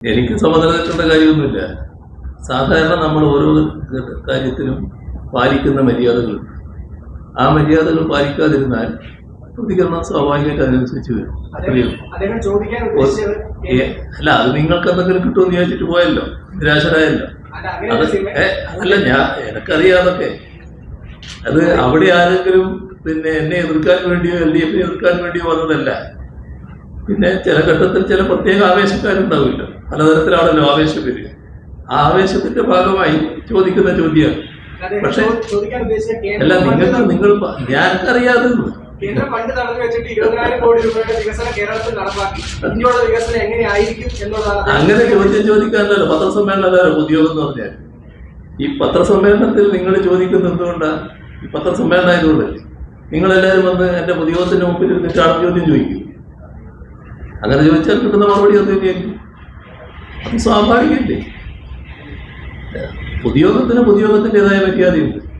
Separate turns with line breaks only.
എനിക്ക് സമനിലനിൽക്കേണ്ട കാര്യമൊന്നുമില്ല. സാധാരണ നമ്മൾ ഓരോ കാര്യത്തിലും പാലിക്കുന്ന മര്യാദകൾ, ആ മര്യാദകൾ പാലിക്കാതിരുന്നാൽ പ്രതികരണം സ്വാഭാവികമായിട്ട് അതിനനുസരിച്ച് വരും. അല്ല, അത് നിങ്ങൾക്ക് എന്തെങ്കിലും കിട്ടുമെന്ന് വിചാരിച്ചിട്ട് പോയല്ലോ, നിരാശരായല്ലോ. അതല്ല, എനക്കറിയാതൊക്കെ അത് അവിടെ ആരെങ്കിലും എന്നെ എതിർക്കാൻ വേണ്ടിയോ LDF എതിർക്കാൻ വേണ്ടിയോ വന്നതല്ല. ചില ഘട്ടത്തിൽ ചില പ്രത്യേക ആവേശക്കാരുണ്ടാവില്ല, പലതരത്തിലാണല്ലോ ആവേശം വരിക. ആ ആവേശത്തിന്റെ ഭാഗമായി ചോദിക്കുന്ന ചോദ്യമാണ്. പക്ഷെ അല്ല, ഞാനറിയാതെ
കേന്ദ്രം ഫണ്ട് തടഞ്ഞു വെച്ചിട്ട് 20,000 കോടി രൂപയുടെ വികസനം കേരളത്തിൽ നടപ്പാക്കി. ഇന്ത്യയുടെ വികസനം എങ്ങനെയായിരിക്കും എന്നുള്ളതാണ്.
അങ്ങനെ ചോദിക്കാനല്ലോ പത്രസമ്മേളനം പൊതുയോഗം എന്ന് പറഞ്ഞാൽ. ഈ പത്രസമ്മേളനത്തിൽ നിങ്ങൾ ചോദിക്കുന്നത് എന്തുകൊണ്ടാണ്? ഈ പത്രസമ്മേളനം ആയതുകൊണ്ടല്ലേ. നിങ്ങളെല്ലാവരും വന്ന് എന്റെ പൊതുയോഗത്തിന്റെ മുമ്പിൽ ഇരുന്നിട്ട് ആളും ചോദ്യം ചോദിക്കും. അങ്ങനെ ചോദിച്ചാൽ കിട്ടുന്ന മറുപടി ഒന്നും തന്നെയായിരിക്കും. അത് സ്വാഭാവികമല്ലേ. പൊതുയോഗത്തിൻ്റെതായ മര്യാദയുണ്ട്.